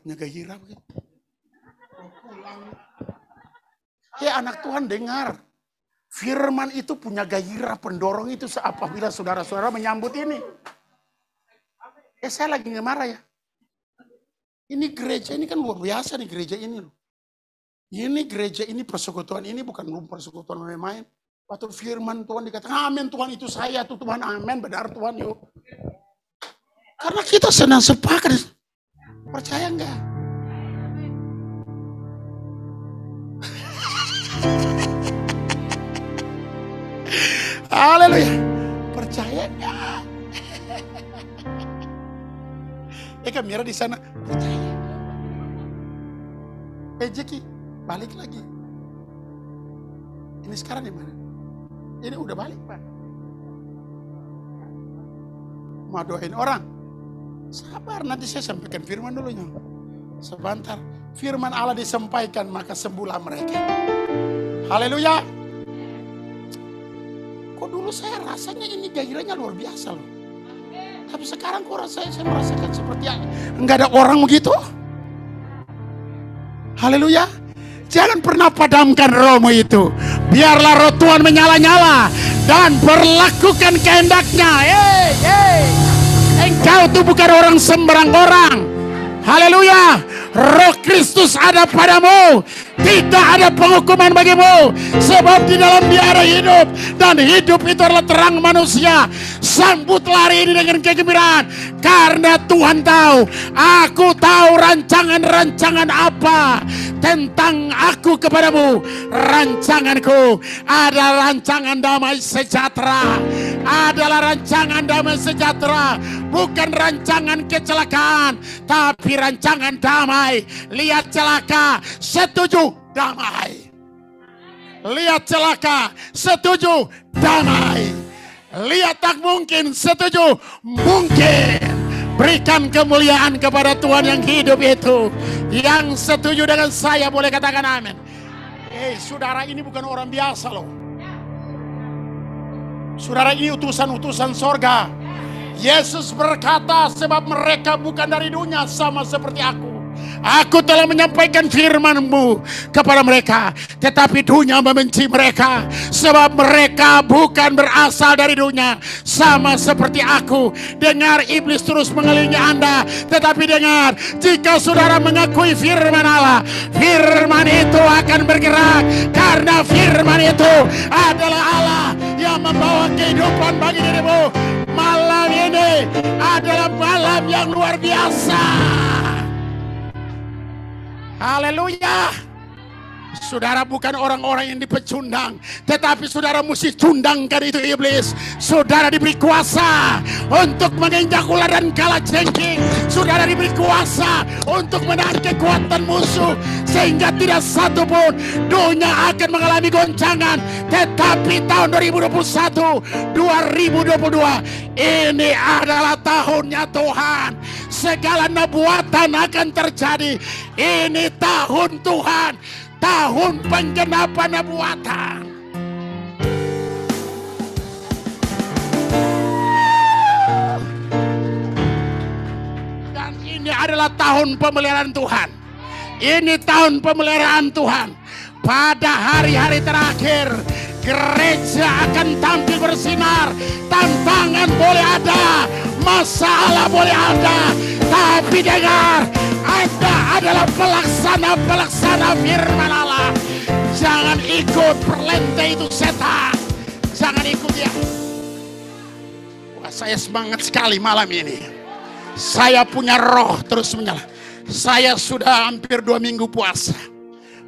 punya gairah begitu. Ya anak Tuhan dengar. Firman itu punya gairah pendorong itu apabila saudara-saudara menyambut ini. Saya lagi ngemarah ya. Ini gereja ini kan luar biasa nih gereja ini loh. Ini gereja ini persekutuan ini bukan persekutuan main-main. Waktu firman Tuhan dikatakan amin Tuhan itu saya tuh Tuhan amin benar Tuhan yuk. Karena kita senang sepakat. Percaya enggak? Haleluya. Percaya enggak? Mira di sana percaya. Jeki balik lagi. Ini sekarang di mana? Ini udah balik Pak. Mau doain orang? Sabar nanti saya sampaikan firman dulu ya. Sebentar. Firman Allah disampaikan maka sembuhlah mereka. Haleluya. Kok dulu saya rasanya ini gairahnya luar biasa loh. Tapi sekarang kok saya merasakan seperti enggak ada orang begitu. Haleluya. Jangan pernah padamkan rohmu itu. Biarlah roh Tuhan menyala-nyala dan berlakukan kehendaknya. Engkau tuh bukan orang sembarang orang. Haleluya. Roh Kristus ada padamu. Tidak ada penghukuman bagimu. Sebab di dalam dia ada hidup. Dan hidup itu adalah terang manusia. Sambutlah hari ini dengan kegembiraan. Karena Tuhan tahu. Aku tahu rancangan-rancangan apa tentang aku kepadamu. Rancanganku adalah rancangan damai sejahtera. Adalah rancangan damai sejahtera. Bukan rancangan kecelakaan. Tapi rancangan damai. Lihat celaka, setuju, damai. Lihat celaka, setuju, damai. Lihat tak mungkin, setuju, mungkin. Berikan kemuliaan kepada Tuhan yang hidup itu. Yang setuju dengan saya boleh katakan amin. Saudara ini bukan orang biasa loh. Saudara ini utusan-utusan sorga. Yesus berkata sebab mereka bukan dari dunia sama seperti aku. Aku telah menyampaikan firman-Mu kepada mereka. Tetapi dunia membenci mereka. Sebab mereka bukan berasal dari dunia. Sama seperti aku. Dengar iblis terus mengelilingi Anda. Tetapi dengar. Jika saudara mengakui firman Allah. Firman itu akan bergerak. Karena firman itu adalah Allah yang membawa kehidupan bagi dirimu. Malam ini adalah malam yang luar biasa. Haleluya. Saudara bukan orang-orang yang dipecundang, tetapi saudara mesti cundangkan itu iblis. Saudara diberi kuasa untuk menginjak ular dan kalajengking. Saudara diberi kuasa untuk menahan kekuatan musuh, sehingga tidak satu pun dunia akan mengalami goncangan. Tetapi tahun 2021, 2022 ini adalah tahunnya Tuhan. Segala nubuatan akan terjadi. Ini tahun Tuhan. Tahun penggenapan nubuatan. Dan ini adalah tahun pemeliharaan Tuhan. Ini tahun pemeliharaan Tuhan. Pada hari-hari terakhir, gereja akan tampil bersinar. Tantangan boleh ada, masalah boleh ada, tapi dengar, Anda adalah pelaksana firman Allah. Jangan ikut perlente itu setan. Jangan ikut dia. Wah, saya semangat sekali malam ini. Saya punya roh terus menyala. Saya sudah hampir 2 minggu puasa.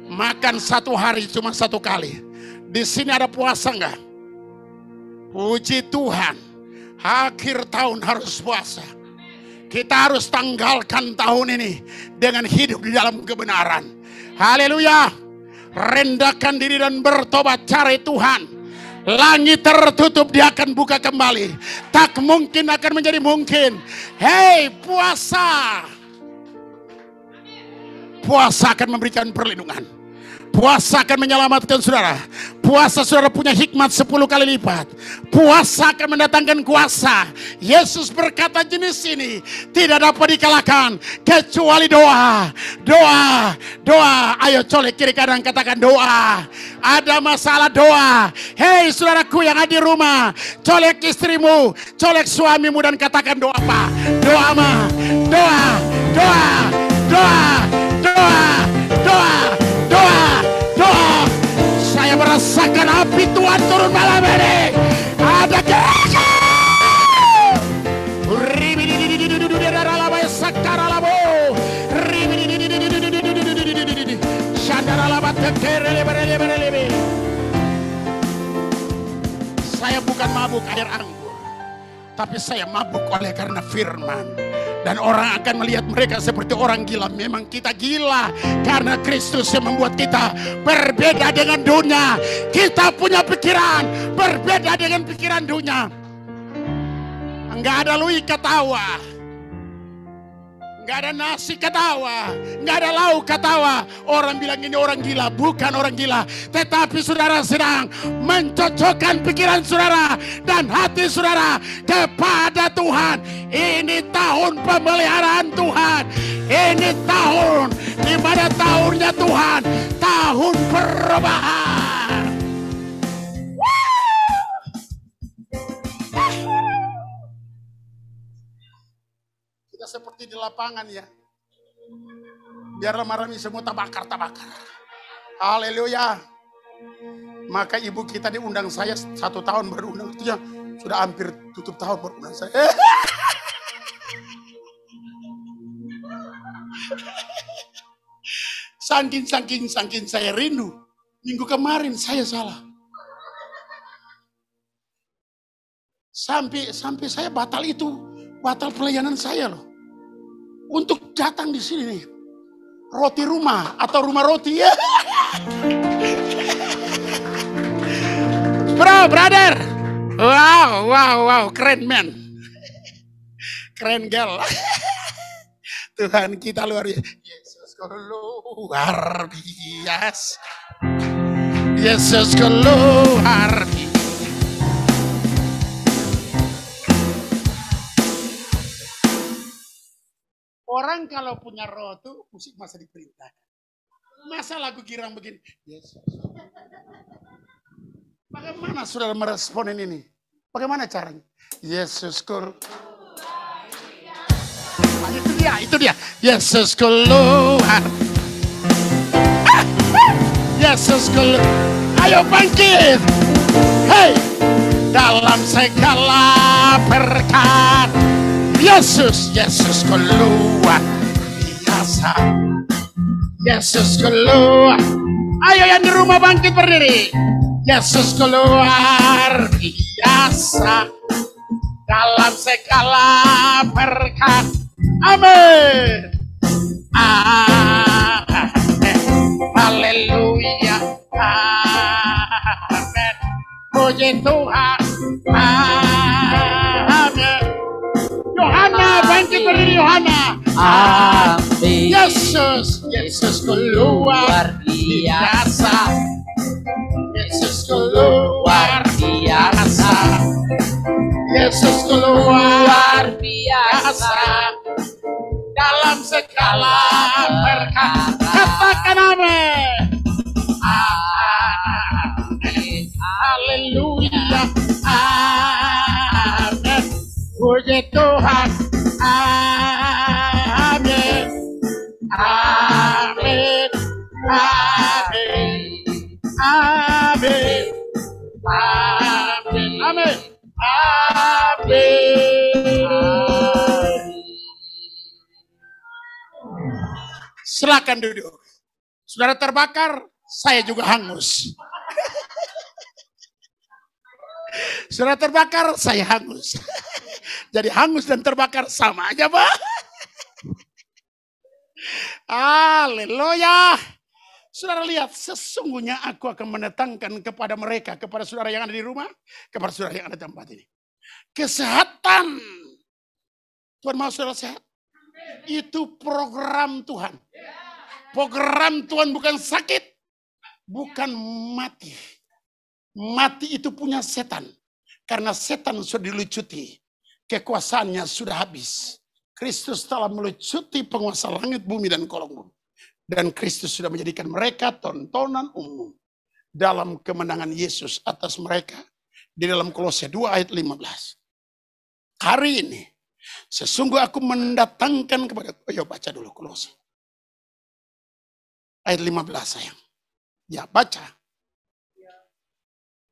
Makan 1 hari cuma 1 kali. Di sini ada puasa enggak? Puji Tuhan. Akhir tahun harus puasa. Kita harus tanggalkan tahun ini dengan hidup di dalam kebenaran. Haleluya. Rendahkan diri dan bertobat, cari Tuhan. Langit tertutup, dia akan buka kembali. Tak mungkin akan menjadi mungkin. Hei, puasa. Puasa akan memberikan perlindungan. Puasa akan menyelamatkan saudara. Puasa saudara punya hikmat 10 kali lipat. Puasa akan mendatangkan kuasa. Yesus berkata jenis ini tidak dapat dikalahkan kecuali doa. Doa, doa. Ayo colek kiri kanan katakan doa. Ada masalah doa. Hei saudaraku yang ada di rumah, colek istrimu, colek suamimu dan katakan doa apa? Doa mah. Doa, doa, doa, doa, doa, doa, doa. Saya merasakan api Tuhan turun malam ini. Ada gereja. Saya bukan mabuk air anggur, tapi saya mabuk oleh karena firman. Dan orang akan melihat mereka seperti orang gila. Memang kita gila karena Kristus yang membuat kita berbeda dengan dunia. Kita punya pikiran berbeda dengan pikiran dunia. Enggak ada lui ketawa, enggak ada nasi ketawa, enggak ada lauk ketawa. Orang bilang ini orang gila, bukan orang gila. Tetapi saudara sedang mencocokkan pikiran saudara dan hati saudara kepada Tuhan. Ini tahun pemeliharaan Tuhan. Ini tahun di mana tahunnya Tuhan, tahun perubahan. Kita seperti di lapangan ya. Biarlah marami semua tabakar. Haleluya. Maka ibu kita diundang saya 1 tahun baru undang. Itu ya sudah hampir tutup tahun baru undang saya. Saking saya rindu. Minggu kemarin saya salah. Sampai saya batal pelayanan saya loh. Untuk datang di sini nih. Roti rumah atau rumah roti ya. Brother. Wow, keren man. Keren gal. Tuhan kita luar biasa. Yesus luar biasa. Yesus keluar biasa. Orang kalau punya roh tuh musik masa diperintahkan. Masa lagu girang begini? Yesus. Bagaimana saudara meresponin ini? Bagaimana caranya? Yesus keluar. Itu dia. Yesus keluar. Yesus keluar. Ayo bangkit. Hey, dalam segala berkat. Yesus keluar biasa. Yesus keluar. Ayo yang di rumah bangkit berdiri. Yesus keluar biasa dalam segala berkat. Amin. Amin. Haleluya. Amin. Puji Tuhan. Amin. Yohana bangkit berdiri Yohana. Amin. Yesus keluar biasa. Yesus keluar biasa. Yesus keluar biasa dalam segala berkat. Katakan amin. Amin. Haleluya. Amin. Puji Tuhan. Amin. Amin. Amin. Amin. Amin. Amin. Amin. Silakan duduk. Saudara terbakar, saya juga hangus. Saudara terbakar, saya hangus. Jadi hangus dan terbakar sama aja, Pak. Haleluya. Saudara lihat, sesungguhnya aku akan mendatangkan kepada mereka, kepada saudara yang ada di rumah, kepada saudara yang ada di tempat ini, kesehatan. Tuhan mau saudara sehat? Itu program Tuhan. Program Tuhan bukan sakit. bukan mati. Mati itu punya setan. Karena setan sudah dilucuti. Kekuasaannya sudah habis. Kristus telah melucuti penguasa langit, bumi, dan kolong bumi. Dan Kristus sudah menjadikan mereka tontonan umum dalam kemenangan Yesus atas mereka. Di dalam Kolose 2 ayat 15. Hari ini, sesungguh aku mendatangkan kepada... Ayo baca dulu Kolose. Ayat 15 sayang. Ya baca.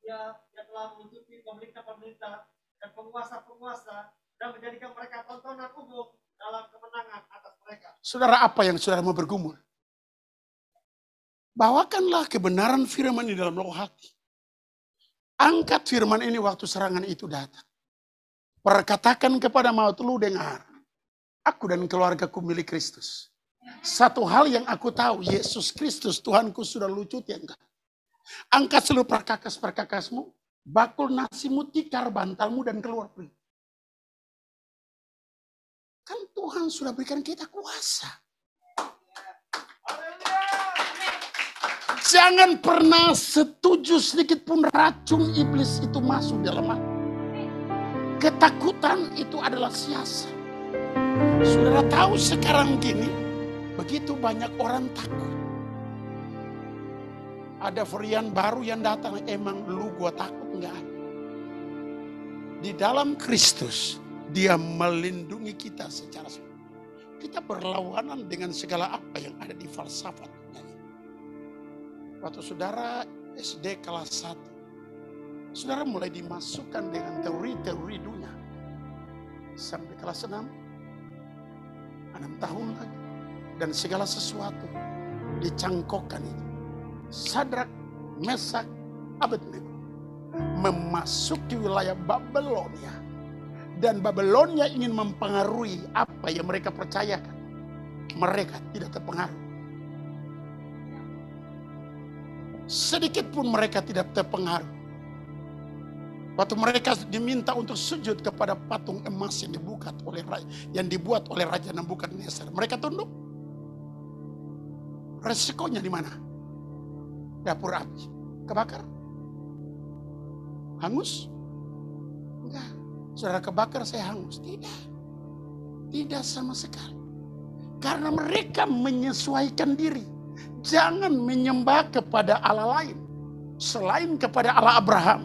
Dia telah menutupi pemerintah-pemerintah dan penguasa-penguasa dan menjadikan mereka tontonan umum dalam kemenangan atas mereka. Saudara, apa yang saudara mau bergumul? Bawakanlah kebenaran firman di dalam lubuk hati. Angkat firman ini waktu serangan itu datang. Perkatakan kepada maut, lu dengar. Aku dan keluargaku milik Kristus. Satu hal yang aku tahu, Yesus Kristus Tuhanku sudah lucuti engkau. Angkat seluruh perkakas-perkakasmu, bakul nasimu, tikar bantalmu, dan keluar pergi. Kan Tuhan sudah berikan kita kuasa. Jangan pernah setuju sedikit pun racun iblis itu masuk dalam hati. Ketakutan itu adalah siasat. Saudara tahu sekarang gini, begitu banyak orang takut. Ada varian baru yang datang, emang lu gua takut enggak ada. Di dalam Kristus, Dia melindungi kita secara semua. Kita berlawanan dengan segala apa yang ada di falsafat. Waktu saudara SD kelas 1, saudara mulai dimasukkan dengan teori-teori dunia. Sampai kelas 6 tahun lagi. Dan segala sesuatu dicangkokkan itu. Sadrak, Mesak, Abednego memasuki wilayah Babelonia. Dan Babelonia ingin mempengaruhi apa yang mereka percayakan. Mereka tidak terpengaruh. Sedikit pun mereka tidak terpengaruh. Waktu mereka diminta untuk sujud kepada patung emas yang dibuat oleh Raja Nebukadnezar, mereka tunduk. Resikonya di mana? Dapur api kebakar, hangus? Enggak. Saudara, kebakar saya hangus? Tidak sama sekali. Karena mereka menyesuaikan diri. Jangan menyembah kepada Allah lain selain kepada Allah Abraham.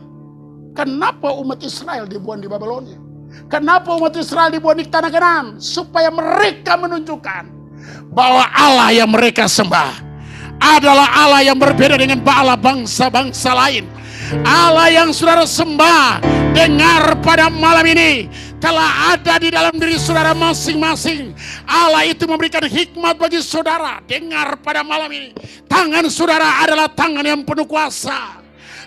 Kenapa umat Israel dibuang di Babelonia? Kenapa umat Israel dibuang di tanah Kanaan? Supaya mereka menunjukkan bahwa Allah yang mereka sembah adalah Allah yang berbeda dengan Allah bangsa-bangsa lain. Allah yang saudara sembah, dengar pada malam ini, telah ada di dalam diri saudara masing-masing. Allah itu memberikan hikmat bagi saudara. Dengar pada malam ini, tangan saudara adalah tangan yang penuh kuasa.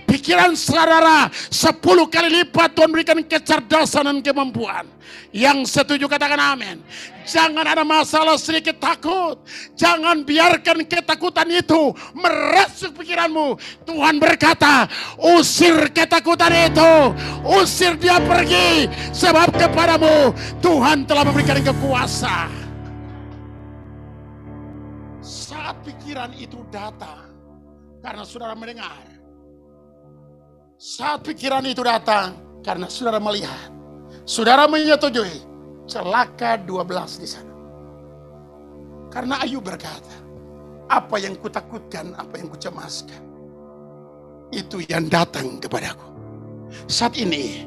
Pikiran saudara 10 kali lipat Tuhan berikan kecerdasan dan kemampuan. Yang setuju katakan amin. Jangan ada masalah sedikit takut. Jangan biarkan ketakutan itu merasuk pikiranmu. Tuhan berkata, usir ketakutan itu. Usir dia pergi. Sebab kepadamu Tuhan telah memberikan kekuasaan. Saat pikiran itu datang, karena saudara mendengar. Saat pikiran itu datang, karena saudara melihat, saudara menyetujui, celaka 12 di sana. Karena Ayub berkata, apa yang kutakutkan, apa yang kucemaskan, itu yang datang kepadaku. Saat ini,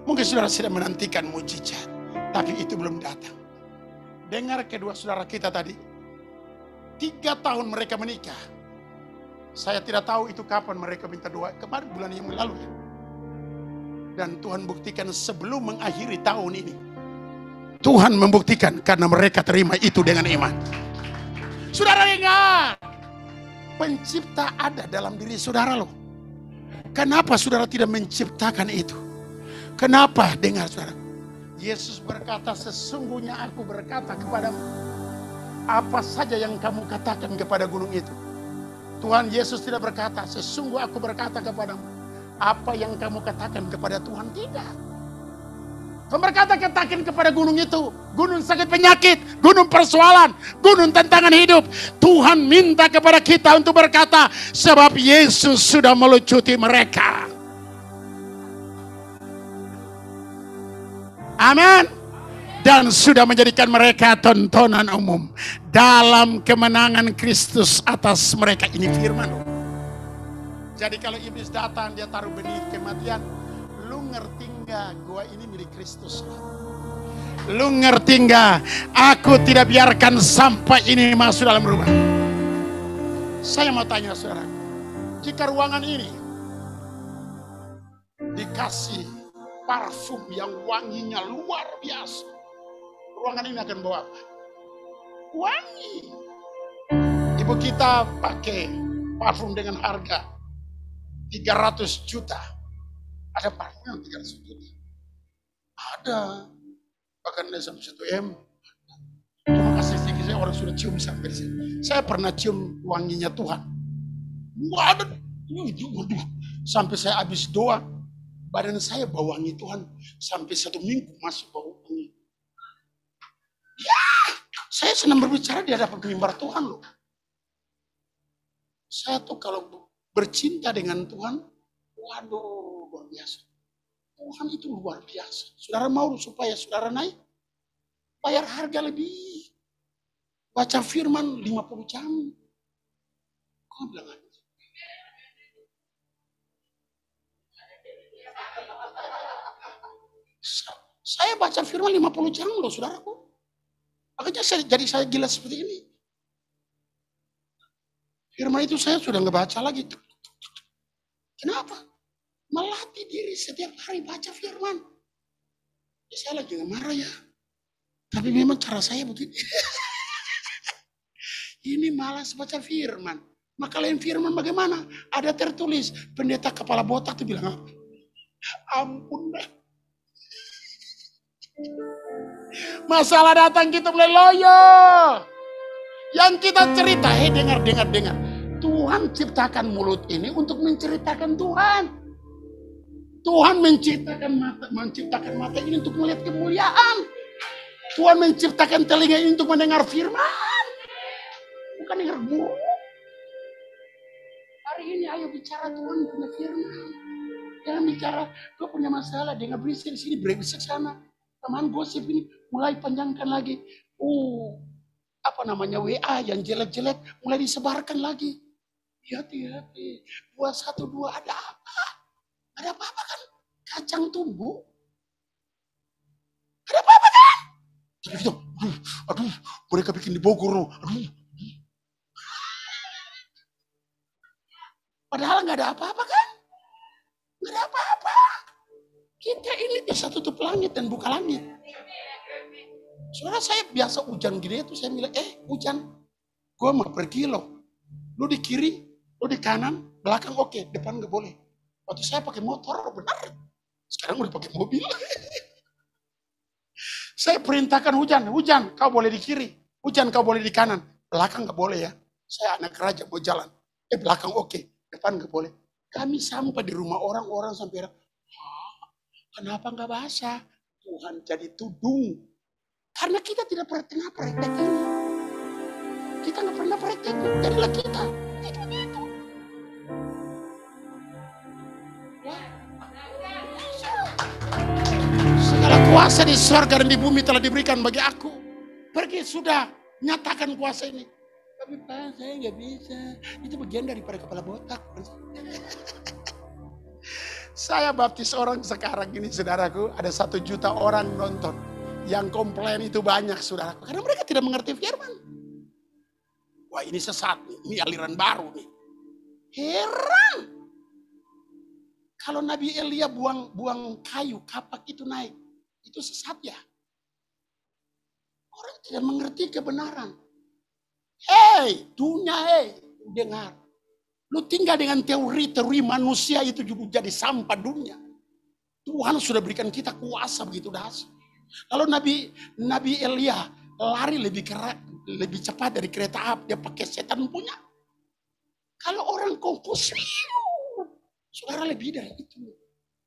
mungkin saudara sedang menantikan mujizat, tapi itu belum datang. Dengar kedua saudara kita tadi, 3 tahun mereka menikah. Saya tidak tahu itu kapan mereka minta doa. Kemarin bulan yang lalu ya. Dan Tuhan buktikan sebelum mengakhiri tahun ini. Tuhan membuktikan karena mereka terima itu dengan iman. Saudara ingat. Pencipta ada dalam diri saudara loh. Kenapa saudara tidak menciptakan itu? Kenapa? Dengar saudara. Yesus berkata, sesungguhnya aku berkata kepadamu. Apa saja yang kamu katakan kepada gunung itu. Tuhan Yesus tidak berkata, sesungguh aku berkata kepadamu. Apa yang kamu katakan kepada Tuhan, tidak. Kau berkata katakan kepada gunung itu, gunung sakit penyakit, gunung persoalan, gunung tantangan hidup. Tuhan minta kepada kita untuk berkata, sebab Yesus sudah melucuti mereka. Amin. Dan sudah menjadikan mereka tontonan umum dalam kemenangan Kristus atas mereka. Ini firman. Jadi kalau iblis datang, dia taruh benih kematian. Lu ngerti nggak? Gua ini milik Kristus. Lu ngerti nggak? Aku tidak biarkan sampai ini masuk dalam rumah. Saya mau tanya saudara, jika ruangan ini dikasih parfum yang wanginya luar biasa, ruangan ini akan bawa apa? Wangi. Ibu kita pakai parfum dengan harga 300 juta. Ada parfum yang 300 juta. Ada. Bahkan ada sampai 1 M. Cuma kasih sedikit, saya orang sudah cium sampai di sini. Saya pernah cium wanginya Tuhan. Waduh. Sampai saya habis doa, badan saya bau wangi Tuhan. Sampai 1 minggu masih bau wangi. Ya, saya senang berbicara di hadapan mimbar Tuhan loh. Saya tuh kalau bercinta dengan Tuhan, waduh, luar biasa. Tuhan itu luar biasa. Saudara mau supaya saudara naik, bayar harga lebih. Baca firman 50 jam. Kau bilang apa? Saya baca firman 50 jam loh saudaraku. Makanya saya gila seperti ini. Firman itu saya sudah ngebaca lagi. Kenapa? Melatih diri setiap hari baca firman. Ya, saya lagi gak marah ya. Tapi memang cara saya begini. Ini malas baca firman. Maka lain firman bagaimana? Ada tertulis, pendeta kepala botak itu bilang apa? Ampun dah. Masalah datang kita mulai loyo. Yang kita cerita, dengar. Tuhan ciptakan mulut ini untuk menceritakan Tuhan. Tuhan menciptakan mata ini untuk melihat kemuliaan. Tuhan menciptakan telinga ini untuk mendengar firman. Bukan dengar buruk. Hari ini ayo bicara Tuhan punya firman. Jangan bicara, gue punya masalah, dia nggak berisik di sini, berisik sana. Teman gosip ini mulai panjangkan lagi. WA yang jelek-jelek mulai disebarkan lagi. Hati-hati. 212 ada apa? Ada apa-apa kan? Kacang tumbuh. Ada apa-apa kan? Gitu. Aduh, mereka bikin di Bogor. Aduh. Padahal nggak ada apa-apa kan? Nggak ada apa-apa. Kita ini bisa tutup langit dan buka langit. Soalnya saya biasa hujan gini itu saya bilang, hujan, gue mau pergi loh. Lu di kiri, lu di kanan, belakang oke, depan gak boleh. Waktu saya pakai motor, benar. Sekarang udah pakai mobil. Saya perintahkan hujan kau boleh di kiri, hujan kau boleh di kanan, belakang gak boleh ya. Saya anak raja mau jalan, belakang oke, depan gak boleh. Kami sampai di rumah orang sampai, kenapa gak basah? Tuhan jadi tudung. Karena kita tidak pernah praktek ini. Kita nggak pernah praktek itu. Jadilah kita. Itu begitu. Ya. Segala kuasa di surga dan di bumi telah diberikan bagi aku. Pergi sudah. Nyatakan kuasa ini. Tapi Pak, saya nggak bisa. Itu bagian daripada kepala botak. Saya baptis orang sekarang ini, saudaraku. Ada 1 juta orang nonton. Yang komplain itu banyak, saudaraku. Karena mereka tidak mengerti firman. Wah, ini sesat nih. Ini aliran baru nih. Heran. Kalau Nabi Elia buang kayu, kapak itu naik. Itu sesat ya. Orang tidak mengerti kebenaran. Dunia, dengar. Lu tinggal dengan teori manusia itu juga jadi sampah dunia. Tuhan sudah berikan kita kuasa begitu dahsyat. Lalu Nabi Elia lari lebih cepat dari kereta api. Dia pakai setan punya. Kalau orang kongkos, saudara lebih dari itu.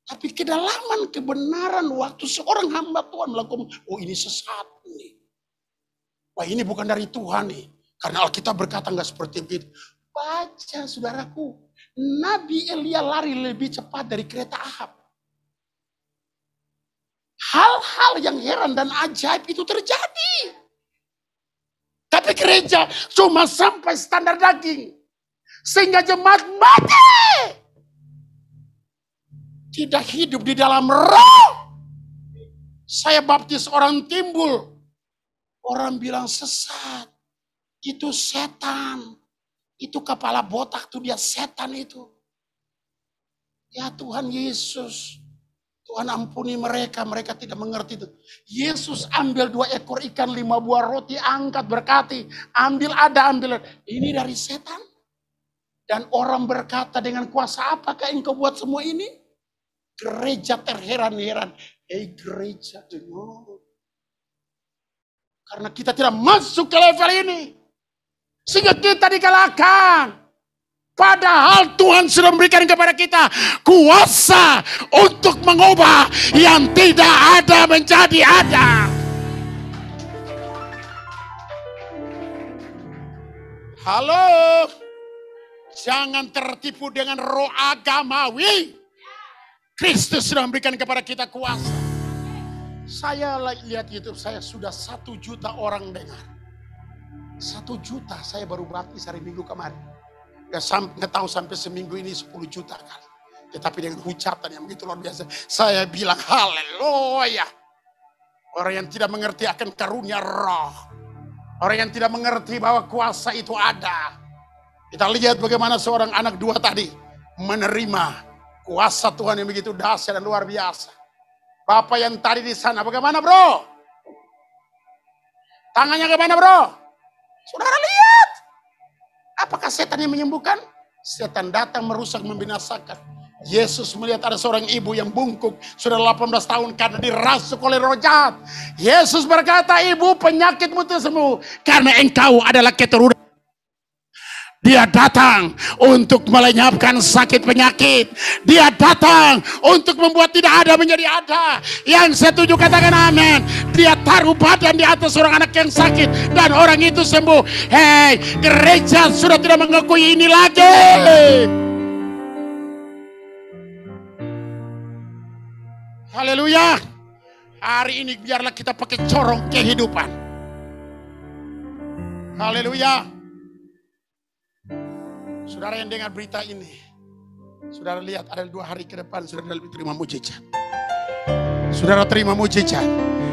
Tapi kedalaman kebenaran waktu seorang hamba Tuhan melakukan, oh ini sesat nih. Wah ini bukan dari Tuhan nih. Karena Alkitab berkata nggak seperti itu. Baca saudaraku, Nabi Elia lari lebih cepat dari kereta Ahab. Hal-hal yang heran dan ajaib itu terjadi. Tapi gereja cuma sampai standar daging. Sehingga jemaat mati. Tidak hidup di dalam roh. Saya baptis orang timbul. Orang bilang sesat. Itu setan. Itu kepala botak tuh dia setan itu. Ya Tuhan Yesus. Tuhan ampuni mereka. Mereka tidak mengerti itu. Yesus ambil 2 ekor ikan, 5 buah roti, angkat berkati. Ambil ada, ambil. Ini dari setan. Dan orang berkata dengan kuasa apakah engkau buat semua ini? Gereja terheran-heran. Gereja dengar. Karena kita tidak masuk ke level ini. Sehingga kita dikalahkan. Padahal Tuhan sudah memberikan kepada kita kuasa untuk mengubah yang tidak ada menjadi ada. Halo. Jangan tertipu dengan roh agamawi. Kristus sudah memberikan kepada kita kuasa. Saya lihat YouTube, saya sudah 1 juta orang dengar. 1 juta, saya baru baptis hari Minggu kemarin. Nggak tahu sampai seminggu ini 10 juta kali. Tetapi dengan ucapan yang begitu luar biasa. Saya bilang haleluya. Orang yang tidak mengerti akan karunia roh. Orang yang tidak mengerti bahwa kuasa itu ada. Kita lihat bagaimana seorang anak 2 tadi menerima kuasa Tuhan yang begitu dahsyat dan luar biasa. Bapak yang tadi di sana bagaimana bro? Tangannya kemana bro? Saudara lihat. Apakah setan yang menyembuhkan? Setan datang merusak, membinasakan. Yesus melihat ada seorang ibu yang bungkuk sudah 18 tahun karena dirasuk oleh roh jahat. Yesus berkata, ibu penyakitmu itu sembuh karena engkau adalah keturunan. Dia datang untuk melenyapkan sakit penyakit. Dia datang untuk membuat tidak ada menjadi ada. Yang setuju katakan amin. Dia taruh badan di atas orang anak yang sakit dan orang itu sembuh. Hei, gereja sudah tidak mengakui ini lagi. Haleluya. Hari ini biarlah kita pakai corong kehidupan. Haleluya. Saudara yang dengar berita ini, saudara lihat ada 2 hari ke depan, saudara terima mujizat. Saudara terima mujizat.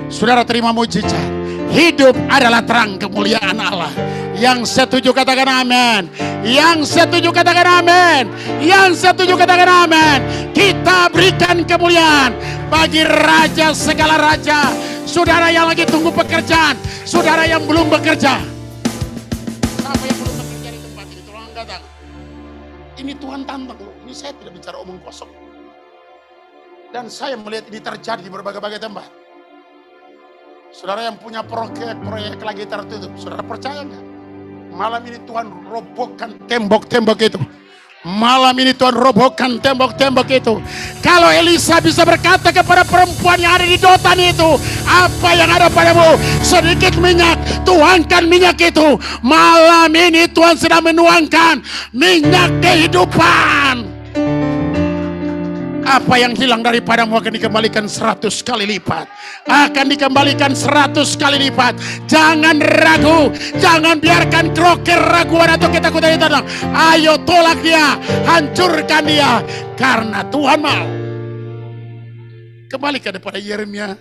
Saudara terima mujizat. Hidup adalah terang kemuliaan Allah. Yang setuju katakan amin. Yang setuju katakan amin. Yang setuju katakan amin. Kita berikan kemuliaan bagi Raja segala raja. Saudara yang lagi tunggu pekerjaan, saudara yang belum bekerja. Siapa yang belum bekerja di tempat ini? Tolong angkat tangan. Ini Tuhan tantang loh. Ini saya tidak bicara omong kosong. Dan saya melihat ini terjadi di berbagai-bagai tempat. Saudara yang punya proyek lagi tertutup, saudara percaya nggak? Malam ini Tuhan robohkan tembok-tembok itu. Malam ini Tuhan robohkan tembok-tembok itu. Kalau Elisa bisa berkata kepada perempuan yang ada di Dotan itu, apa yang ada padamu? Sedikit minyak, tuangkan minyak itu. Malam ini Tuhan sedang menuangkan minyak kehidupan. Apa yang hilang daripadamu akan dikembalikan 100 kali lipat. Akan dikembalikan 100 kali lipat. Jangan ragu. Jangan biarkan keraguan atau ketakutan itu datang. Ayo tolak dia. Hancurkan dia. Karena Tuhan mau. Kembali kepada Yeremia.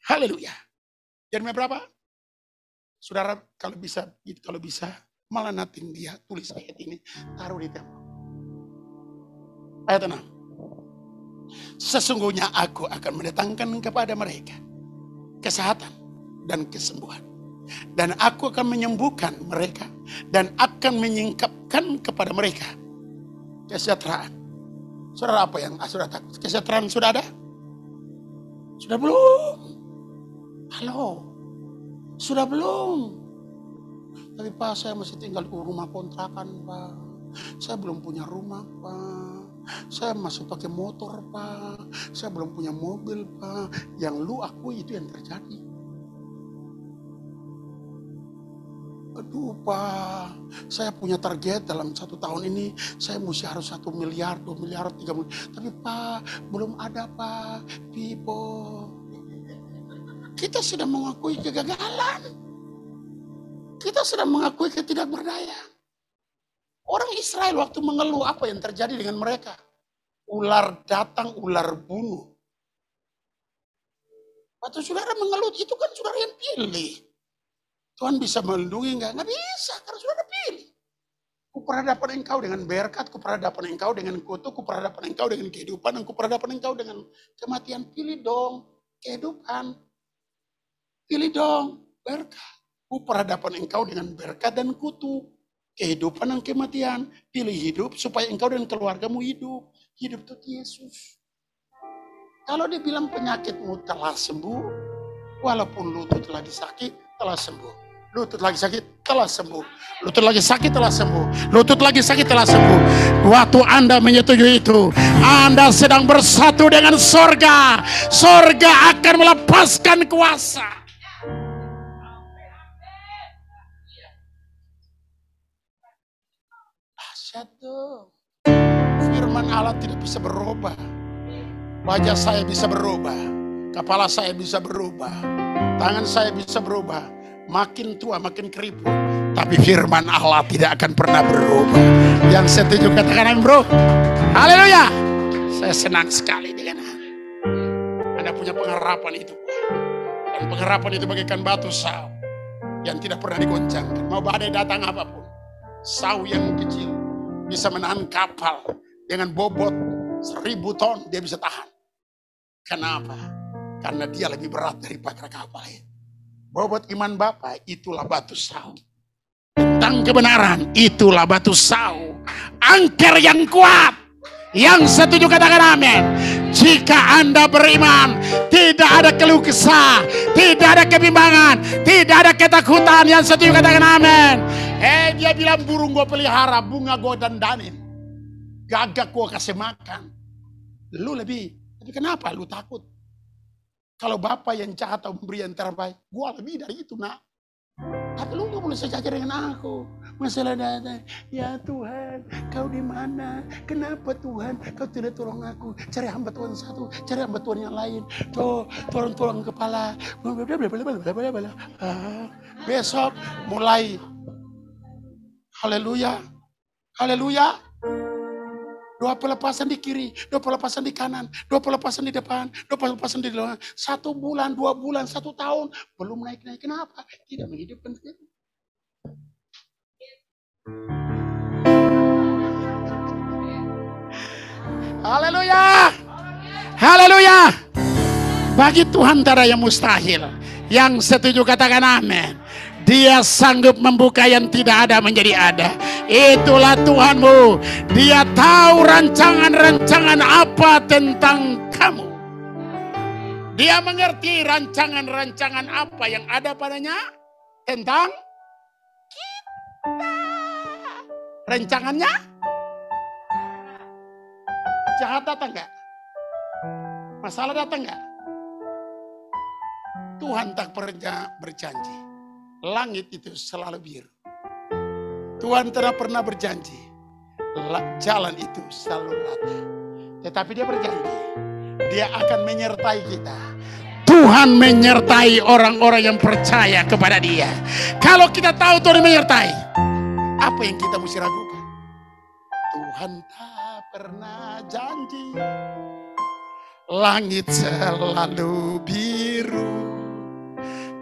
Haleluya. Yeremia berapa? Saudara kalau bisa malah nating dia tulis ayat ini. Taruh di tembok. Ayat 6. Sesungguhnya aku akan mendatangkan kepada mereka kesehatan dan kesembuhan. Dan aku akan menyembuhkan mereka. Dan akan menyingkapkan kepada mereka kesejahteraan. Saudara apa yang saudara takut? Kesejahteraan sudah ada? Sudah belum? Halo? Sudah belum? Tapi Pak saya masih tinggal di rumah kontrakan Pak. Saya belum punya rumah Pak. Saya masih pakai motor, Pak. Saya belum punya mobil, Pak. Yang lu akui itu yang terjadi. Aduh, Pak, saya punya target dalam 1 tahun ini, saya mesti harus 1 miliar, 2 miliar, 3 miliar. Tapi Pak, belum ada, Pak. Pipo. Kita sudah mengakui kegagalan. Kita sudah mengakui ketidakberdayaan. Orang Israel waktu mengeluh, apa yang terjadi dengan mereka? Ular datang, ular bunuh. Waktu saudara mengeluh, itu kan saudara yang pilih. Tuhan bisa melindungi enggak? Enggak bisa, karena saudara pilih. Kuperhadapan engkau dengan berkat, kuperhadapan engkau dengan kutuk, kuperhadapan engkau dengan kehidupan, dan kuperhadapan engkau dengan kematian. Pilih dong kehidupan. Pilih dong berkat. Kuperhadapan engkau dengan berkat dan kutuk. Kehidupan dan kematian. Pilih hidup supaya engkau dan keluargamu hidup. Hidup itu Yesus. Kalau dia bilang penyakitmu telah sembuh, walaupun lutut lagi sakit, telah sembuh. Lutut lagi sakit, telah sembuh. Lutut lagi sakit, telah sembuh. Lutut lagi sakit, telah sembuh. Waktu Anda menyetujui itu, Anda sedang bersatu dengan sorga. Sorga akan melepaskan kuasa. Dahsyat tuh. Firman Allah tidak bisa berubah. Wajah saya bisa berubah. Kepala saya bisa berubah. Tangan saya bisa berubah. Makin tua, makin keriput. Tapi firman Allah tidak akan pernah berubah. Yang setuju katakan amin, bro. Haleluya. Saya senang sekali dengan Anda punya pengharapan itu. Dan pengharapan itu bagaikan batu sau yang tidak pernah digoncangkan. Mau badai datang apapun. Sau yang kecil bisa menahan kapal dengan bobot 1000 ton. Dia bisa tahan. Kenapa? Karena dia lebih berat daripada kapal itu. Bobot iman Bapa itulah batu sau. Tentang kebenaran itulah batu sau. Angker yang kuat. Yang setuju katakan amin. Jika Anda beriman, tidak ada keluh kesah, tidak ada kebimbangan, tidak ada ketakutan. Yang setuju katakan amin. Dia bilang burung gue pelihara, bunga gue dandanin, gagak gue kasih makan. Lu lebih, tapi kenapa lu takut? Kalau Bapak yang jahat atau memberi yang terbaik, gua lebih dari itu, nak. Tapi lu gak boleh sejajar dengan aku. Masalah datang, ya Tuhan, kau di mana? Kenapa Tuhan, kau tidak tolong aku? Cari hamba Tuhan satu, cari hamba Tuhan yang lain. Tuh, tolong kepala. Besok mulai. Haleluya, haleluya. 2 pelepasan di kiri, 2 pelepasan di kanan, 2 pelepasan di depan, 2 pelepasan di belakang. 1 bulan, 2 bulan, 1 tahun. Belum naik-naik. Kenapa? Tidak menghidupkan kita. Haleluya. Haleluya. Bagi Tuhan tak ada yang mustahil. Yang setuju katakan amin. Dia sanggup membuka yang tidak ada menjadi ada. Itulah Tuhanmu. Dia tahu rancangan-rancangan apa tentang kamu. Dia mengerti rancangan-rancangan apa yang ada padanya tentang kita. Rancangannya jahat datang gak? Masalah datang gak? Tuhan tak pernah berjanji langit itu selalu biru. Tuhan tidak pernah berjanji jalan itu selalu rata. Tetapi dia berjanji dia akan menyertai kita. Tuhan menyertai orang-orang yang percaya kepada dia. Kalau kita tahu Tuhan menyertai, apa yang kita mesti ragukan? Tuhan tak pernah janji langit selalu biru.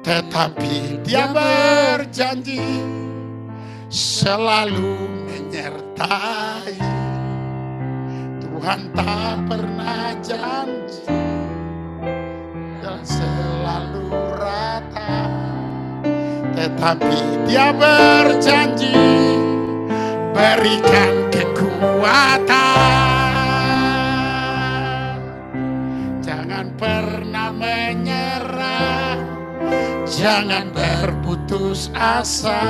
Tetapi dia berjanji selalu menyertai. Tuhan tak pernah janji dan selalu rata. Tetapi dia berjanji berikan kekuatan. Jangan pernah menyerah, jangan berputus asa.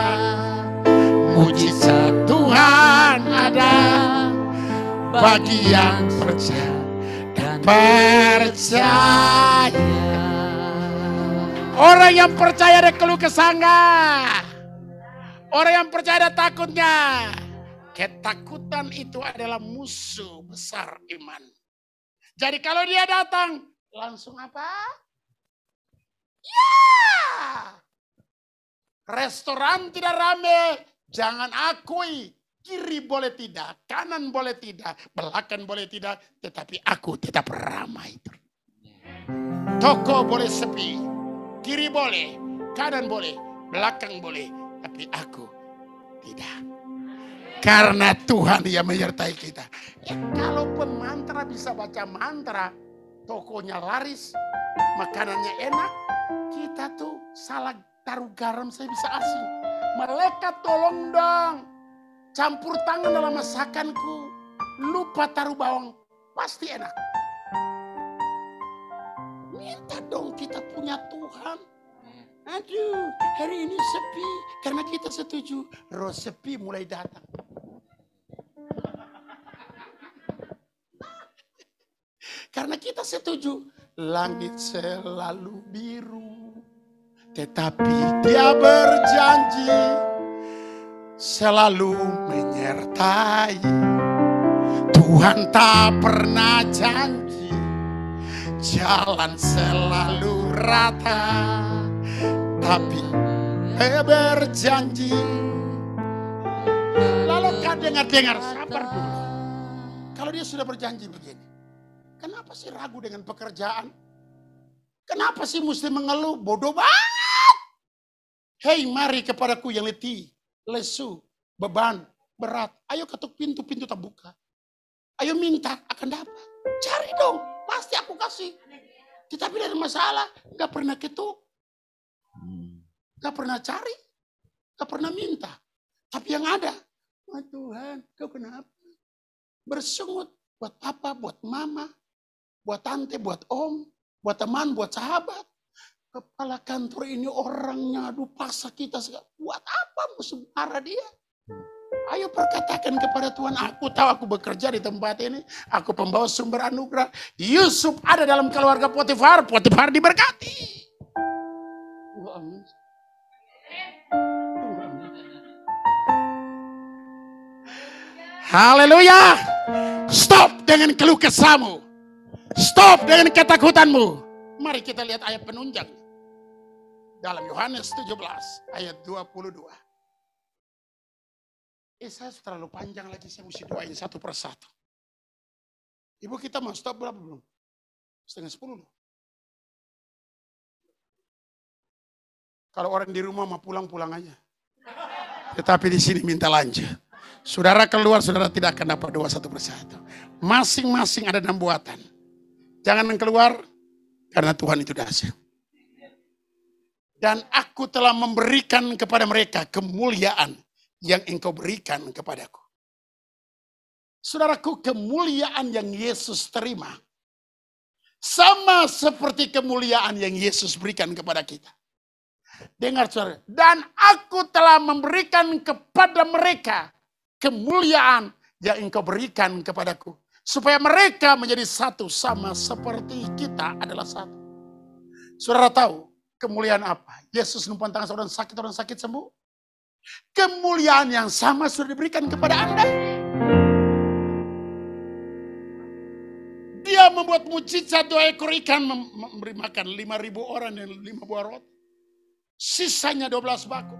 Mujizat Tuhan ada, bagi yang percaya dan percaya. Orang yang percaya ada keluh kesah enggak? Orang yang percaya ada takutnya. Ketakutan itu adalah musuh besar iman. Jadi kalau dia datang, langsung apa? Ya. Restoran tidak rame, jangan akui. Kiri boleh tidak, kanan boleh tidak, belakang boleh tidak, tetapi aku tetap ramai. Toko boleh sepi, kiri boleh, kanan boleh, belakang boleh, tapi aku tidak. Karena Tuhan yang menyertai kita. Kalaupun mantra bisa baca mantra, tokonya laris, makanannya enak, kita tuh salah taruh garam saya bisa asin. Malaikat tolong dong, campur tangan dalam masakanku, lupa taruh bawang, pasti enak. Minta dong kita punya Tuhan. Aduh, hari ini sepi, karena kita setuju, roh sepi mulai datang. Karena kita setuju, langit selalu biru. Tetapi Dia berjanji selalu menyertai. Tuhan tak pernah janji jalan selalu rata, tapi Dia berjanji. Lalu kau dengar-dengar, sabar dulu. Kalau Dia sudah berjanji begini, kenapa sih ragu dengan pekerjaan? Kenapa sih mesti mengeluh? Bodoh banget. Hei, mari kepadaku yang letih, lesu, beban, berat. Ayo ketuk pintu-pintu terbuka. Ayo minta, akan dapat. Cari dong, pasti aku kasih. Tetapi ada masalah, gak pernah ketuk. Gak pernah cari, gak pernah minta. Tapi yang ada, oh Tuhan, kau kenapa? Bersungut buat papa, buat mama, buat tante, buat om, buat teman, buat sahabat. Kepala kantor ini orangnya, aduh paksa kita. Buat apa musuh marah dia? Ayo perkatakan kepada Tuhan, aku tahu aku bekerja di tempat ini. Aku pembawa sumber anugerah. Yusuf ada dalam keluarga Potifar. Potifar diberkati. Haleluya. Stop dengan keluh kesahmu. Stop dengan ketakutanmu. Mari kita lihat ayat penunjang. Dalam Yohanes 17 ayat 22. Saya terlalu panjang lagi, saya mesti doain satu persatu. Ibu kita mau stop berapa belum? 9:30 loh. Kalau orang di rumah mau pulang-pulang aja. Tetapi di sini minta lanjut. Saudara keluar, saudara tidak akan dapat doa satu persatu. Masing-masing ada 6 buatan. Jangan keluar, karena Tuhan itu dahsyat. Dan aku telah memberikan kepada mereka kemuliaan yang engkau berikan kepadaku. Saudaraku, kemuliaan yang Yesus terima sama seperti kemuliaan yang Yesus berikan kepada kita. Dengar saudara, dan aku telah memberikan kepada mereka kemuliaan yang engkau berikan kepadaku. Supaya mereka menjadi satu sama seperti kita adalah satu. Saudara tahu kemuliaan apa? Yesus numpang tangan orang sakit sembuh. Kemuliaan yang sama sudah diberikan kepada Anda. Dia membuat mujizat 2 ekor ikan memberi makan 5.000 orang dan 5 buah roti. Sisanya 12 bako.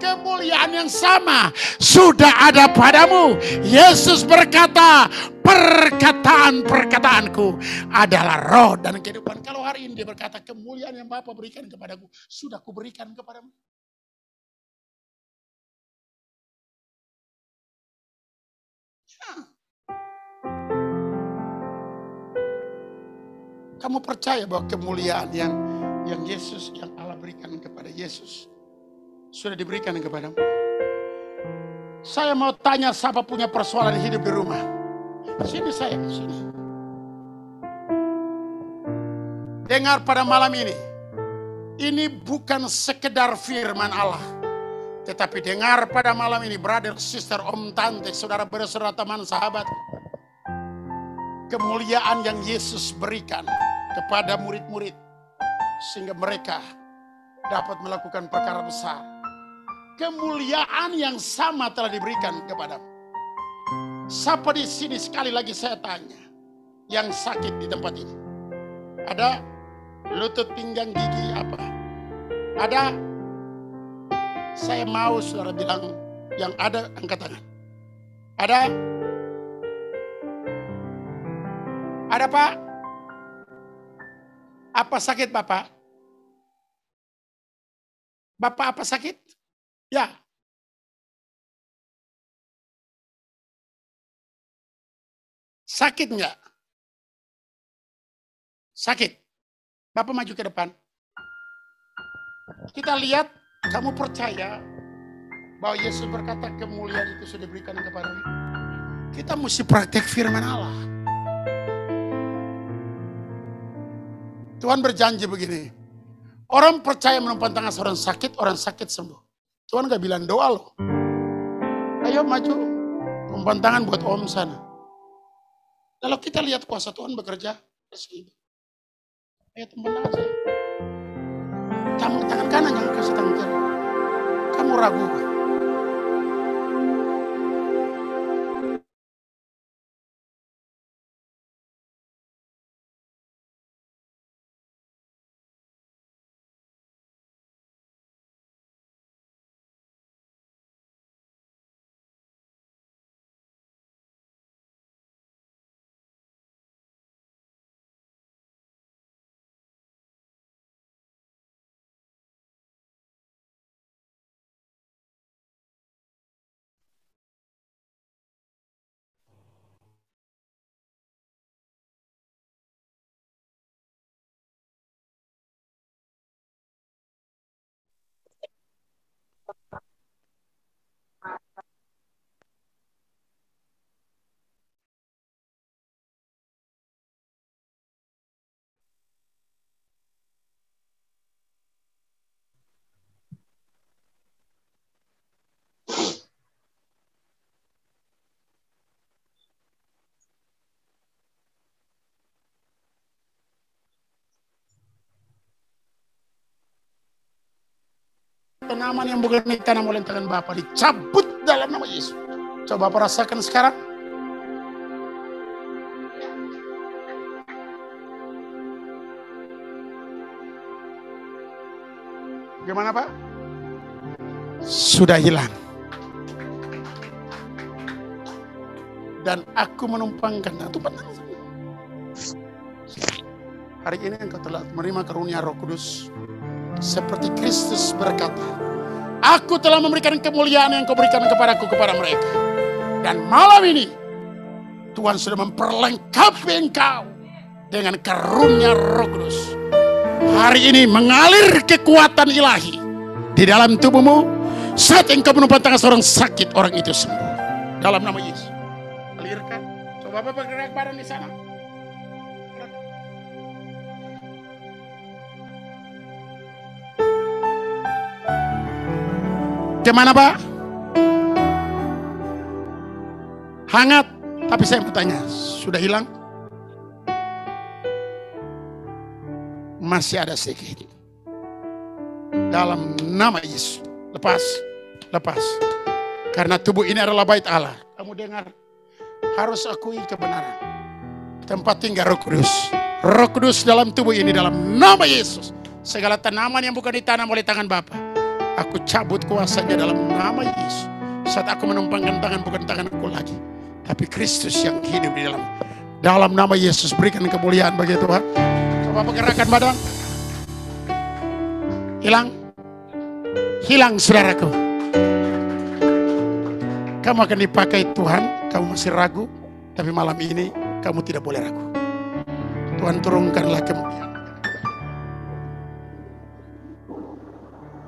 Kemuliaan yang sama sudah ada padamu. Yesus berkata, perkataan-perkataanku adalah roh dan kehidupan. Kalau hari ini dia berkata, kemuliaan yang Bapa berikan kepadaku, sudah kuberikan kepadamu. Ya. Kamu percaya bahwa kemuliaan yang Yesus, yang Allah berikan kepada Yesus, sudah diberikan kepadamu? Saya mau tanya siapa punya persoalan hidup di rumah. Sini saya, sini. Dengar pada malam ini. Ini bukan sekedar firman Allah. Tetapi dengar pada malam ini, brother, sister, om, tante, saudara, bersaudara, teman, sahabat. kemuliaan yang Yesus berikan kepada murid-murid sehingga mereka dapat melakukan perkara besar. Kemuliaan yang sama telah diberikan kepadamu. Siapa di sini, sekali lagi saya tanya, yang sakit di tempat ini? Ada lutut, pinggang, gigi, apa? Ada? Saya mau saudara bilang yang ada, angkat tangan. Ada? Ada Pak? Apa sakit Bapak? Bapak apa sakit? Ya. Sakit enggak? Sakit. Bapak maju ke depan. Kita lihat, kamu percaya bahwa Yesus berkata kemuliaan itu sudah diberikan kepadamu. Kita mesti praktek firman Allah. Tuhan berjanji begini. Orang percaya menumpang tangan seorang sakit sembuh. Tuhan gak bilang doa loh. Ayo maju, numpang tangan buat om sana. Kalau kita lihat kuasa Tuhan bekerja, ayo tumpang tangan saya. Kamu tangan kanan, jangan kasih tangan kiri. Kamu ragu. Tanaman yang bukan ditanam oleh tangan Bapa dicabut dalam nama Yesus. Coba Bapak rasakan sekarang. Gimana Pak? Sudah hilang. Dan aku menumpangkan. Hari ini engkau telah menerima karunia Roh Kudus. Seperti Kristus berkata, aku telah memberikan kemuliaan yang kau berikan kepadaku kepada mereka. Dan malam ini Tuhan sudah memperlengkapi engkau dengan karunia Roh Kudus. Hari ini mengalir kekuatan ilahi di dalam tubuhmu. Saat engkau menumpang tangan seorang sakit, orang itu sembuh dalam nama Yesus. Alirkan. Coba Bapak bergerak badan di sana. Gimana Pak? Hangat, tapi saya bertanya, sudah hilang? Masih ada sedikit. Dalam nama Yesus, lepas. Karena tubuh ini adalah bait Allah. Kamu dengar, harus akui kebenaran. Tempat tinggal Roh Kudus. Roh Kudus dalam tubuh ini dalam nama Yesus. Segala tanaman yang bukan ditanam oleh tangan Bapa, aku cabut kuasanya dalam nama Yesus. Saat aku menumpangkan tangan, bukan tanganku lagi, tapi Kristus yang hidup di dalam nama Yesus. Berikan kemuliaan bagi Tuhan. Coba pergerakan badan. Hilang saudaraku. Kamu akan dipakai Tuhan. Kamu masih ragu, tapi malam ini kamu tidak boleh ragu. Tuhan turunkanlah kemuliaan.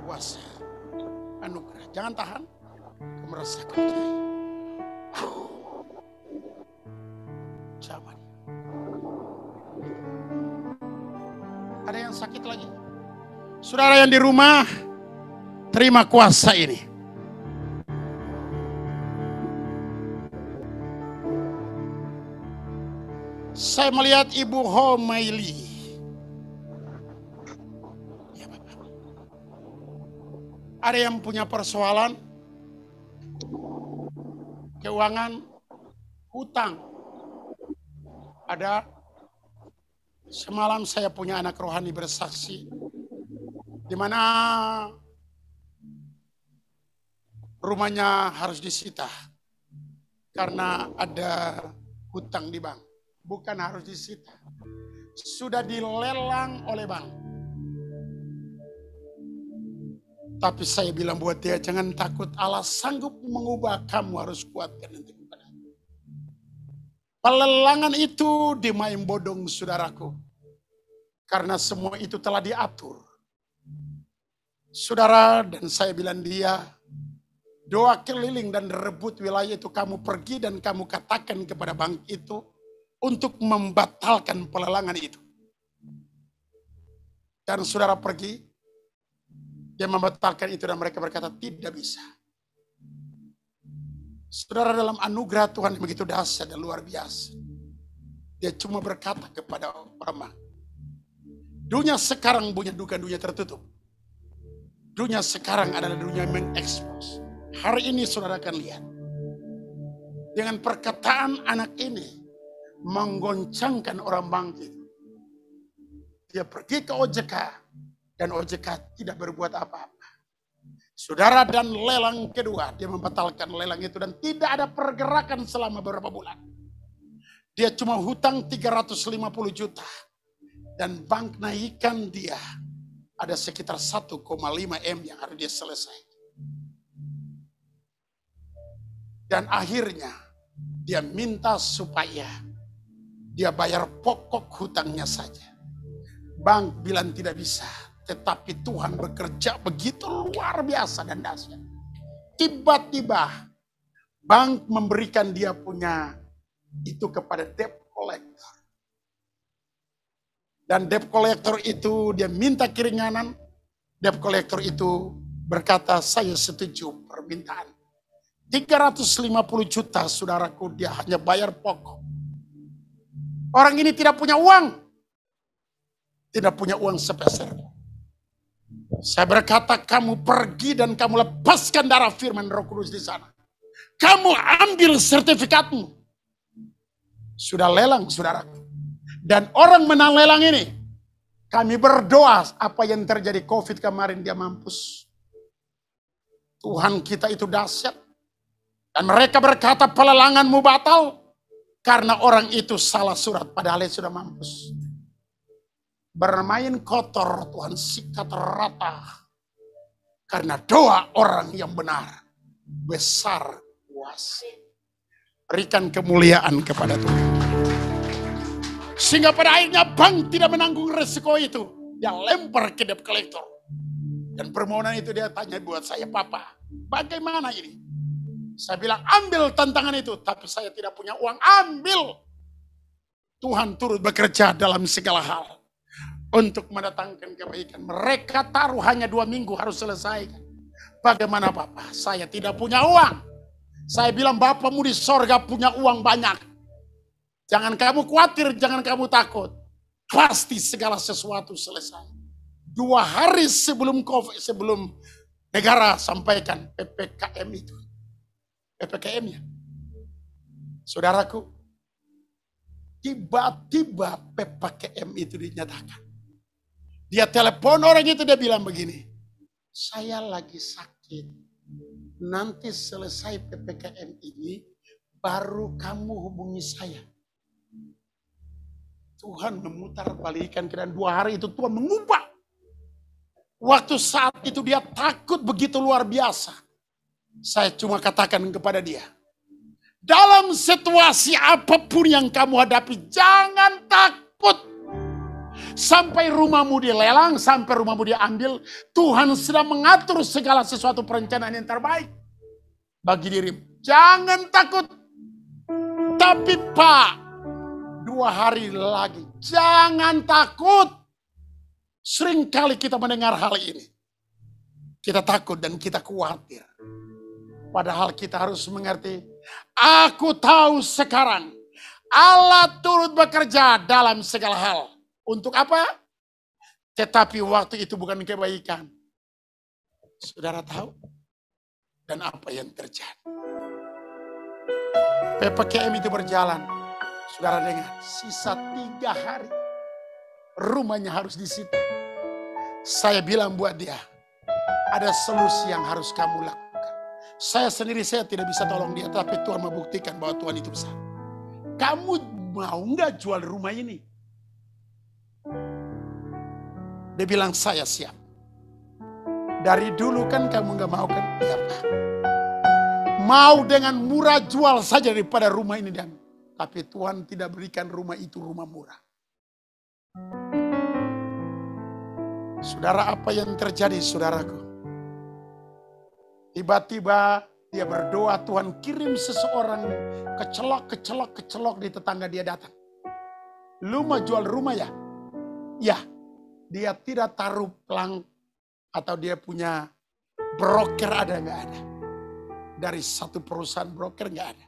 Kuasa, anugerah. Jangan tahan. Kamu merasakan. Zaman. Ada yang sakit lagi? Saudara yang di rumah, terima kuasa ini. Saya melihat Ibu Homaili. Ya, Bapak. Ada yang punya persoalan keuangan, hutang. Ada. Semalam saya punya anak rohani bersaksi, di mana rumahnya harus disita karena ada hutang di bank. Bukan harus disita, sudah dilelang oleh bank. Tapi saya bilang buat dia, jangan takut, Allah sanggup mengubah, kamu harus kuatkan nanti. Pelelangan itu di main bodong, saudaraku. Karena semua itu telah diatur. Saudara, dan saya bilang dia, doa keliling dan rebut wilayah itu, kamu pergi dan kamu katakan kepada bank itu untuk membatalkan pelelangan itu. Dan saudara pergi, dia membatalkan itu dan mereka berkata tidak bisa. Saudara, dalam anugerah Tuhan yang begitu dahsyat dan luar biasa, dia cuma berkata kepada orang, dunia sekarang punya dunia tertutup. Dunia sekarang adalah dunia yang mengekspos. Hari ini saudara akan lihat, dengan perkataan anak ini menggoncangkan orang bangkit. Dia pergi ke OJK dan OJK tidak berbuat apa-apa. Saudara, dan lelang kedua, dia membatalkan lelang itu dan tidak ada pergerakan selama beberapa bulan. Dia cuma hutang 350 juta dan bank naikkan dia ada sekitar 1,5 M yang harus dia selesaikan. Dan akhirnya dia minta supaya dia bayar pokok hutangnya saja. Bank bilang tidak bisa. Tetapi Tuhan bekerja begitu luar biasa dan dahsyat. Tiba-tiba bank memberikan dia punya itu kepada debt collector. Dan debt collector itu dia minta keringanan. Debt collector itu berkata, saya setuju permintaan. 350 juta saudaraku, dia hanya bayar pokok. Orang ini tidak punya uang. Tidak punya uang sepeser. Saya berkata, kamu pergi dan kamu lepaskan darah firman Roh Kudus di sana. Kamu ambil sertifikatmu. Sudah lelang, saudara. Dan orang menang lelang ini, kami berdoa apa yang terjadi COVID kemarin dia mampus. Tuhan kita itu dahsyat. Dan mereka berkata pelelanganmu batal karena orang itu salah surat padahal dia sudah mampus. Bermain kotor, Tuhan sikat rata. Karena doa orang yang benar besar kuasa. Berikan kemuliaan kepada Tuhan. Sehingga pada akhirnya bank tidak menanggung resiko itu. Dia lempar ke debt collector. Dan permohonan itu dia tanya buat saya, Papa, bagaimana ini? Saya bilang, ambil tantangan itu. Tapi saya tidak punya uang, ambil. Tuhan turut bekerja dalam segala hal. Untuk mendatangkan kebaikan. Mereka taruh hanya 2 minggu harus selesai. Bagaimana Bapak? Saya tidak punya uang. Saya bilang Bapakmu di sorga punya uang banyak. Jangan kamu khawatir, jangan kamu takut. Pasti segala sesuatu selesai. 2 hari sebelum COVID, sebelum negara sampaikan PPKM itu. PPKM-nya. Saudaraku, tiba-tiba PPKM itu dinyatakan. Dia telepon orang itu, dia bilang begini, saya lagi sakit, nanti selesai PPKM ini, baru kamu hubungi saya. Tuhan memutar balikan keadaan 2 hari itu, Tuhan mengubah. Waktu saat itu dia takut begitu luar biasa. Saya cuma katakan kepada dia, dalam situasi apapun yang kamu hadapi, jangan takut. Sampai rumahmu dilelang, sampai rumahmu diambil, Tuhan sedang mengatur segala sesuatu perencanaan yang terbaik bagi dirimu. Jangan takut. Tapi Pak, 2 hari lagi, jangan takut. Seringkali kita mendengar hal ini. Kita takut dan kita khawatir. Padahal kita harus mengerti, aku tahu sekarang Allah turut bekerja dalam segala hal. Untuk apa? Tetapi waktu itu bukan kebaikan. Saudara tahu? Dan apa yang terjadi? PPKM itu berjalan. Saudara dengar, sisa 3 hari. Rumahnya harus disita. Saya bilang buat dia, ada solusi yang harus kamu lakukan. Saya sendiri saya tidak bisa tolong dia, tapi Tuhan membuktikan bahwa Tuhan itu besar. Kamu mau nggak jual rumah ini? Dia bilang saya siap. Dari dulu kan kamu nggak mau kan? Iya Pak. Mau dengan murah jual saja daripada rumah ini dan. Tapi Tuhan tidak berikan rumah itu rumah murah. Saudara, apa yang terjadi saudaraku? Tiba-tiba dia berdoa, Tuhan kirim seseorang kecelok di tetangga dia datang. Lu mau jual rumah ya? Ya. Dia tidak taruh pelang atau dia punya broker ada nggak ada. Dari satu perusahaan broker nggak ada.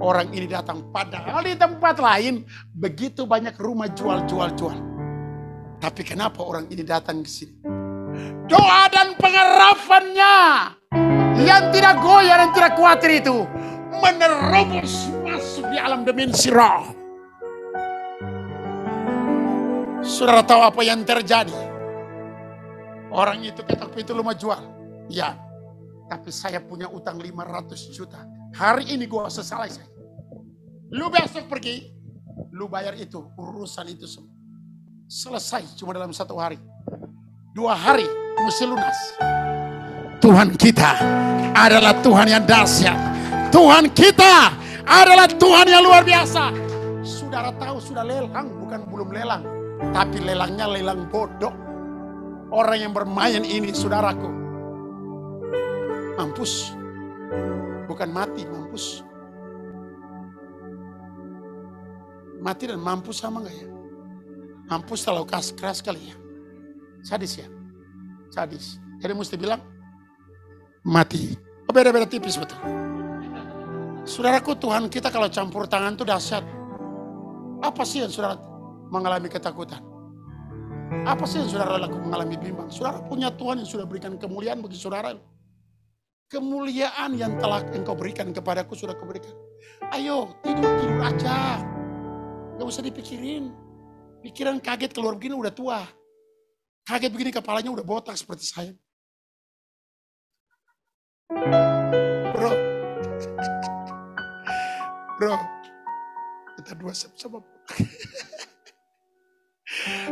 Orang ini datang, padahal di tempat lain begitu banyak rumah jual. Tapi kenapa orang ini datang ke sini? Doa dan pengharapannya yang tidak goyah dan tidak khawatir itu menerobos masuk di alam dimensi roh. Saudara tahu apa yang terjadi? Orang itu ketok pintu, lu mau jual? Ya, tapi saya punya utang 500 juta. Hari ini gue selesai. Lu besok pergi, lu bayar itu, urusan itu semua. Selesai cuma dalam 1 hari. 2 hari mesti lunas. Tuhan kita adalah Tuhan yang dahsyat. Tuhan kita adalah Tuhan yang luar biasa. Saudara tahu sudah lelang, bukan belum lelang. Tapi lelangnya lelang bodoh. Orang yang bermain ini saudaraku. Mampus. Bukan mati, mampus. Mati dan mampus sama gak ya? Mampus terlalu keras kali ya. Sadis ya? Sadis. Jadi mesti bilang mati. Beda-beda tipis betul. Saudaraku, Tuhan kita kalau campur tangan itu dahsyat. Apa sih yang saudara mengalami ketakutan? Apa sih yang saudara lakukan mengalami bimbang? Saudara punya Tuhan yang sudah berikan kemuliaan bagi saudara. Kemuliaan yang telah engkau berikan kepadaku sudah kau berikan. Ayo tidur aja. Gak usah dipikirin. Pikiran kaget keluar begini udah tua. Kaget begini kepalanya udah botak seperti saya. Bro, kita dua sama.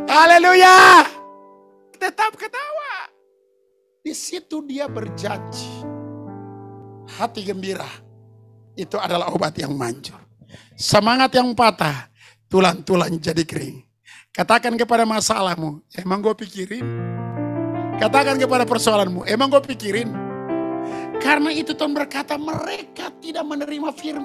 Haleluya. Tetap ketawa. Di situ dia berjanji. Hati gembira. Itu adalah obat yang manjur. Semangat yang patah. Tulang-tulang jadi kering. Katakan kepada masalahmu. Emang gue pikirin? Katakan kepada persoalanmu. Emang gue pikirin? Karena itu Tuhan berkata mereka tidak menerima firman.